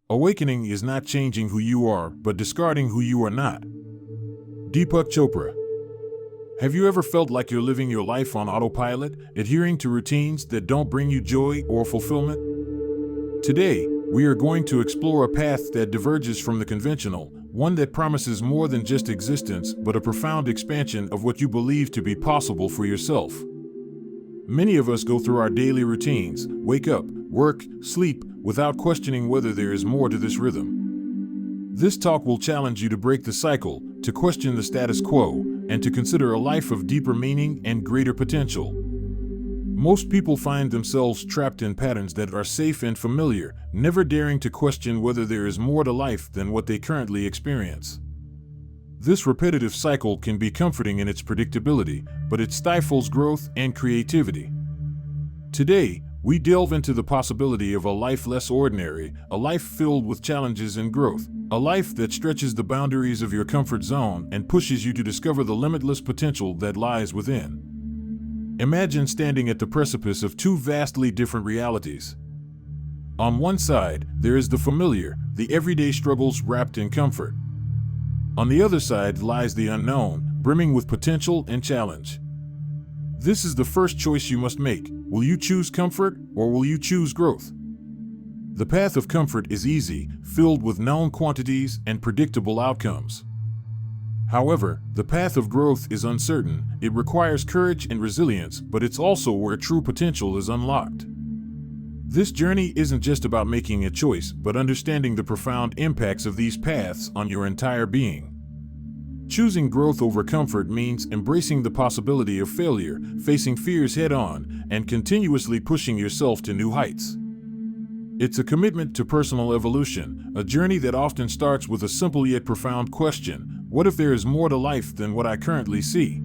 Awakening is not changing who you are, but discarding who you are not. Deepak Chopra. Have you ever felt like you're living your life on autopilot, adhering to routines that don't bring you joy or fulfillment? Today, we are going to explore a path that diverges from the conventional, one that promises more than just existence, but a profound expansion of what you believe to be possible for yourself. Many of us go through our daily routines, wake up, work, sleep, without questioning whether there is more to this rhythm. This talk will challenge you to break the cycle, to question the status quo, and to consider a life of deeper meaning and greater potential. Most people find themselves trapped in patterns that are safe and familiar, never daring to question whether there is more to life than what they currently experience. This repetitive cycle can be comforting in its predictability, but it stifles growth and creativity. Today, we delve into the possibility of a life less ordinary, a life filled with challenges and growth, a life that stretches the boundaries of your comfort zone and pushes you to discover the limitless potential that lies within. Imagine standing at the precipice of two vastly different realities. On one side, there is the familiar, the everyday struggles wrapped in comfort. On the other side lies the unknown, brimming with potential and challenge. This is the first choice you must make. Will you choose comfort, or will you choose growth? The path of comfort is easy, filled with known quantities and predictable outcomes. However, the path of growth is uncertain. It requires courage and resilience, but it's also where true potential is unlocked. This journey isn't just about making a choice, but understanding the profound impacts of these paths on your entire being. Choosing growth over comfort means embracing the possibility of failure, facing fears head-on, and continuously pushing yourself to new heights. It's a commitment to personal evolution, a journey that often starts with a simple yet profound question: what if there is more to life than what I currently see?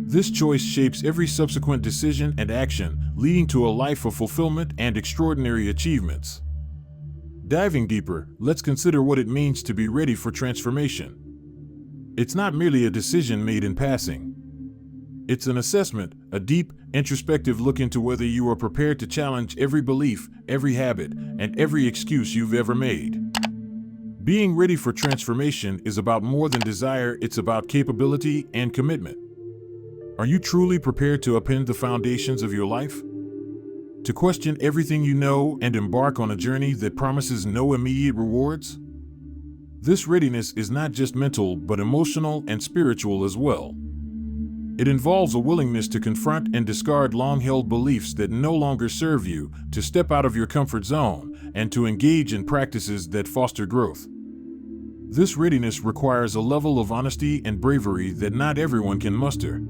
This choice shapes every subsequent decision and action, leading to a life of fulfillment and extraordinary achievements. Diving deeper, let's consider what it means to be ready for transformation. It's not merely a decision made in passing. It's an assessment, a deep, introspective look into whether you are prepared to challenge every belief, every habit, and every excuse you've ever made. Being ready for transformation is about more than desire, it's about capability and commitment. Are you truly prepared to upend the foundations of your life? To question everything you know and embark on a journey that promises no immediate rewards? This readiness is not just mental, but emotional and spiritual as well. It involves a willingness to confront and discard long-held beliefs that no longer serve you, to step out of your comfort zone, and to engage in practices that foster growth. This readiness requires a level of honesty and bravery that not everyone can muster.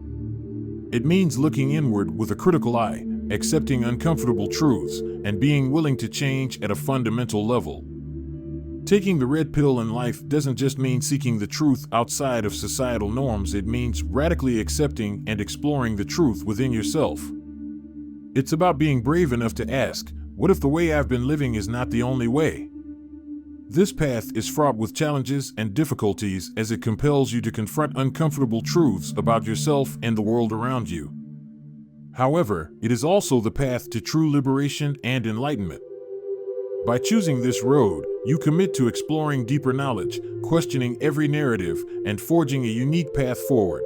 It means looking inward with a critical eye, accepting uncomfortable truths, and being willing to change at a fundamental level. Taking the red pill in life doesn't just mean seeking the truth outside of societal norms, it means radically accepting and exploring the truth within yourself. It's about being brave enough to ask, what if the way I've been living is not the only way? This path is fraught with challenges and difficulties as it compels you to confront uncomfortable truths about yourself and the world around you. However, it is also the path to true liberation and enlightenment. By choosing this road, you commit to exploring deeper knowledge, questioning every narrative, and forging a unique path forward.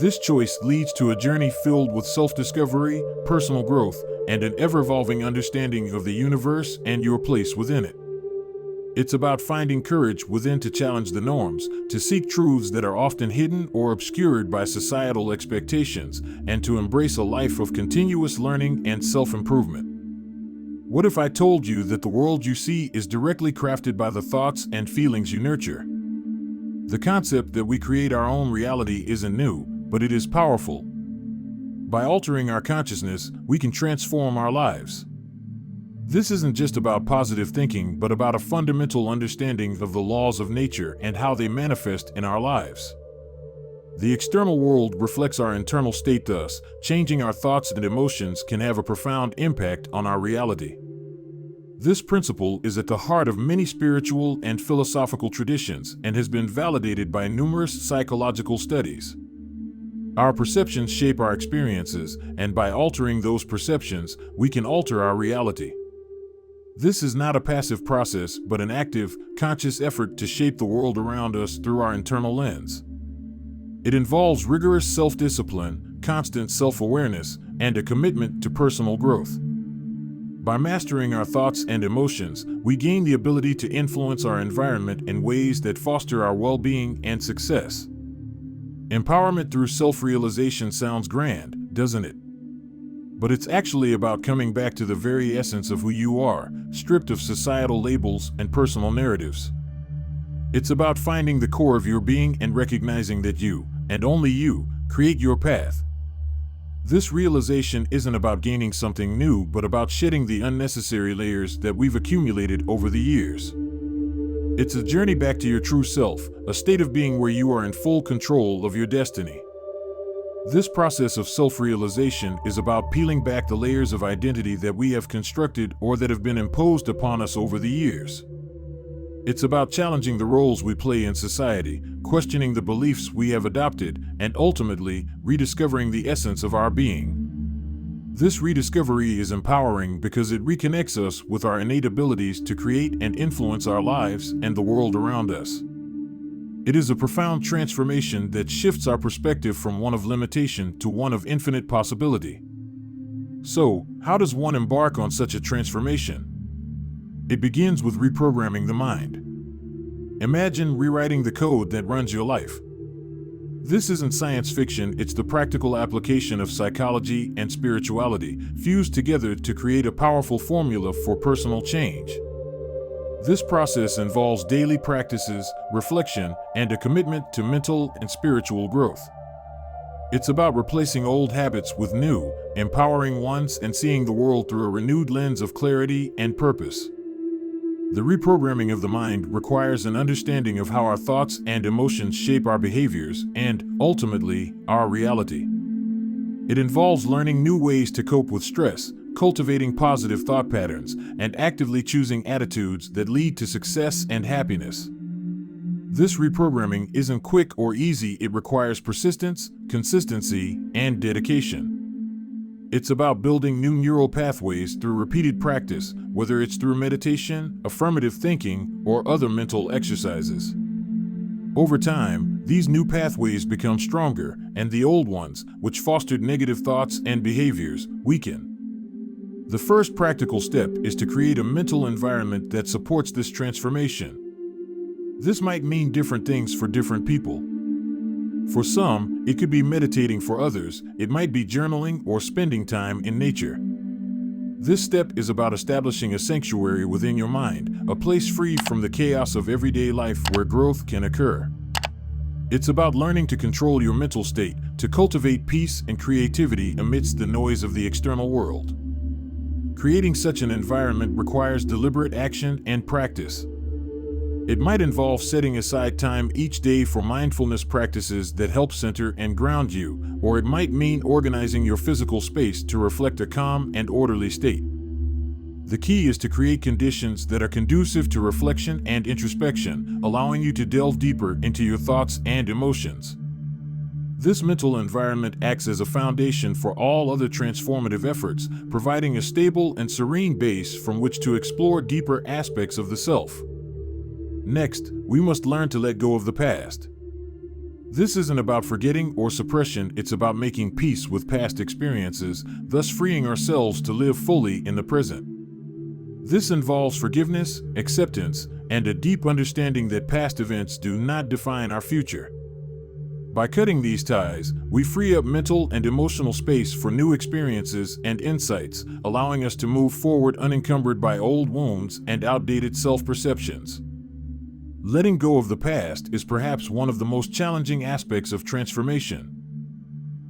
This choice leads to a journey filled with self-discovery, personal growth, and an ever-evolving understanding of the universe and your place within it. It's about finding courage within to challenge the norms, to seek truths that are often hidden or obscured by societal expectations, and to embrace a life of continuous learning and self-improvement. What if I told you that the world you see is directly crafted by the thoughts and feelings you nurture? The concept that we create our own reality isn't new, but it is powerful. By altering our consciousness, we can transform our lives. This isn't just about positive thinking, but about a fundamental understanding of the laws of nature and how they manifest in our lives. The external world reflects our internal state, thus, changing our thoughts and emotions can have a profound impact on our reality. This principle is at the heart of many spiritual and philosophical traditions and has been validated by numerous psychological studies. Our perceptions shape our experiences, and by altering those perceptions, we can alter our reality. This is not a passive process, but an active, conscious effort to shape the world around us through our internal lens. It involves rigorous self-discipline, constant self-awareness, and a commitment to personal growth. By mastering our thoughts and emotions, we gain the ability to influence our environment in ways that foster our well-being and success. Empowerment through self-realization sounds grand, doesn't it? But it's actually about coming back to the very essence of who you are, stripped of societal labels and personal narratives. It's about finding the core of your being and recognizing that you, and only you, create your path. This realization isn't about gaining something new, but about shedding the unnecessary layers that we've accumulated over the years. It's a journey back to your true self, a state of being where you are in full control of your destiny. This process of self-realization is about peeling back the layers of identity that we have constructed or that have been imposed upon us over the years. It's about challenging the roles we play in society, questioning the beliefs we have adopted, and ultimately, rediscovering the essence of our being. This rediscovery is empowering because it reconnects us with our innate abilities to create and influence our lives and the world around us. It is a profound transformation that shifts our perspective from one of limitation to one of infinite possibility. So, how does one embark on such a transformation? It begins with reprogramming the mind. Imagine rewriting the code that runs your life. This isn't science fiction, it's the practical application of psychology and spirituality, fused together to create a powerful formula for personal change. This process involves daily practices, reflection, and a commitment to mental and spiritual growth. It's about replacing old habits with new, empowering ones, and seeing the world through a renewed lens of clarity and purpose. The reprogramming of the mind requires an understanding of how our thoughts and emotions shape our behaviors and, ultimately, our reality. It involves learning new ways to cope with stress, cultivating positive thought patterns, and actively choosing attitudes that lead to success and happiness. This reprogramming isn't quick or easy, it requires persistence, consistency, and dedication. It's about building new neural pathways through repeated practice, whether it's through meditation, affirmative thinking, or other mental exercises. Over time, these new pathways become stronger, and the old ones, which fostered negative thoughts and behaviors, weaken. The first practical step is to create a mental environment that supports this transformation. This might mean different things for different people. For some, it could be meditating. For others, it might be journaling or spending time in nature. This step is about establishing a sanctuary within your mind, a place free from the chaos of everyday life where growth can occur. It's about learning to control your mental state, to cultivate peace and creativity amidst the noise of the external world. Creating such an environment requires deliberate action and practice. It might involve setting aside time each day for mindfulness practices that help center and ground you, or it might mean organizing your physical space to reflect a calm and orderly state. The key is to create conditions that are conducive to reflection and introspection, allowing you to delve deeper into your thoughts and emotions. This mental environment acts as a foundation for all other transformative efforts, providing a stable and serene base from which to explore deeper aspects of the self. Next, we must learn to let go of the past. This isn't about forgetting or suppression, it's about making peace with past experiences, thus freeing ourselves to live fully in the present. This involves forgiveness, acceptance, and a deep understanding that past events do not define our future. By cutting these ties, we free up mental and emotional space for new experiences and insights, allowing us to move forward unencumbered by old wounds and outdated self-perceptions. Letting go of the past is perhaps one of the most challenging aspects of transformation.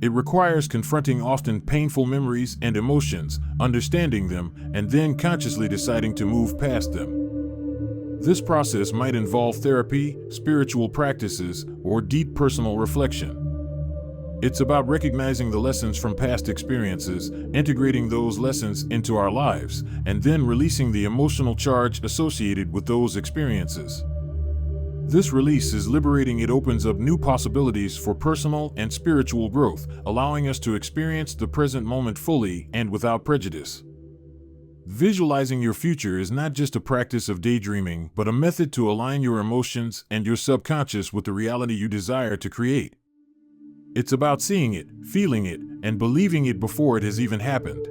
It requires confronting often painful memories and emotions, understanding them, and then consciously deciding to move past them. This process might involve therapy, spiritual practices, or deep personal reflection. It's about recognizing the lessons from past experiences, integrating those lessons into our lives, and then releasing the emotional charge associated with those experiences. This release is liberating. It opens up new possibilities for personal and spiritual growth, allowing us to experience the present moment fully and without prejudice. Visualizing your future is not just a practice of daydreaming, but a method to align your emotions and your subconscious with the reality you desire to create. It's about seeing it, feeling it, and believing it before it has even happened.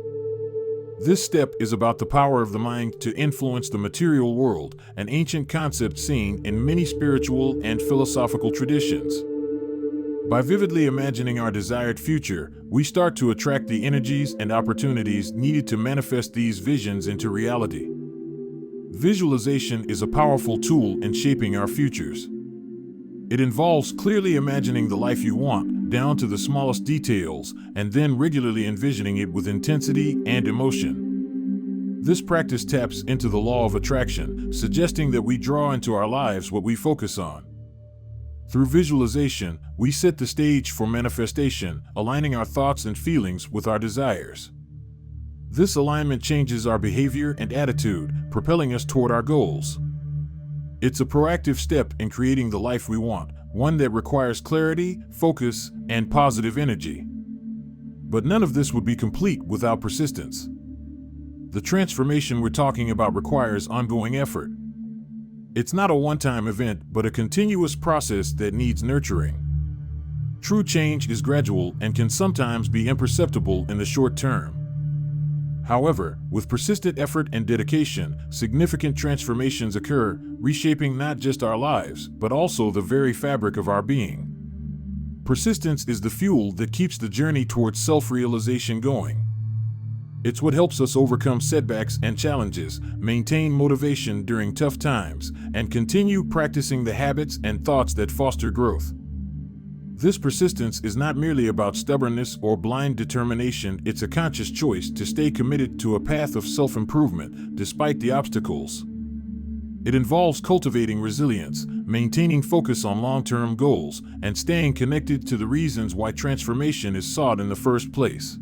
This step is about the power of the mind to influence the material world, an ancient concept seen in many spiritual and philosophical traditions. By vividly imagining our desired future, we start to attract the energies and opportunities needed to manifest these visions into reality. Visualization is a powerful tool in shaping our futures. It involves clearly imagining the life you want, down to the smallest details, and then regularly envisioning it with intensity and emotion. This practice taps into the law of attraction, suggesting that we draw into our lives what we focus on. Through visualization, we set the stage for manifestation, aligning our thoughts and feelings with our desires. This alignment changes our behavior and attitude, propelling us toward our goals. It's a proactive step in creating the life we want, one that requires clarity, focus, and positive energy. But none of this would be complete without persistence. The transformation we're talking about requires ongoing effort. It's not a one-time event, but a continuous process that needs nurturing. True change is gradual and can sometimes be imperceptible in the short term. However, with persistent effort and dedication, significant transformations occur, reshaping not just our lives, but also the very fabric of our being. Persistence is the fuel that keeps the journey towards self-realization going. It's what helps us overcome setbacks and challenges, maintain motivation during tough times, and continue practicing the habits and thoughts that foster growth. This persistence is not merely about stubbornness or blind determination, it's a conscious choice to stay committed to a path of self-improvement despite the obstacles. It involves cultivating resilience, maintaining focus on long-term goals, and staying connected to the reasons why transformation is sought in the first place.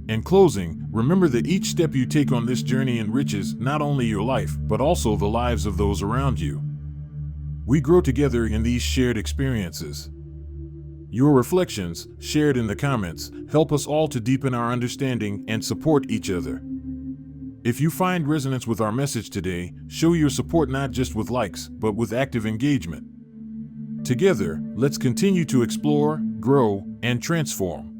In closing, remember that each step you take on this journey enriches not only your life, but also the lives of those around you. We grow together in these shared experiences. Your reflections, shared in the comments, help us all to deepen our understanding and support each other. If you find resonance with our message today, show your support not just with likes, but with active engagement. Together, let's continue to explore, grow, and transform.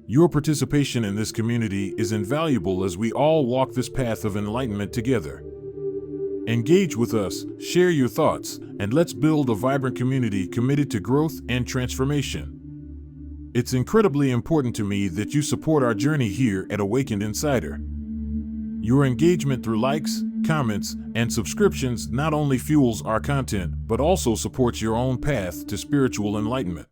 Your participation in this community is invaluable as we all walk this path of enlightenment together. Engage with us, share your thoughts, and let's build a vibrant community committed to growth and transformation. It's incredibly important to me that you support our journey here at Awakened Insider. Your engagement through likes, comments, and subscriptions not only fuels our content, but also supports your own path to spiritual enlightenment.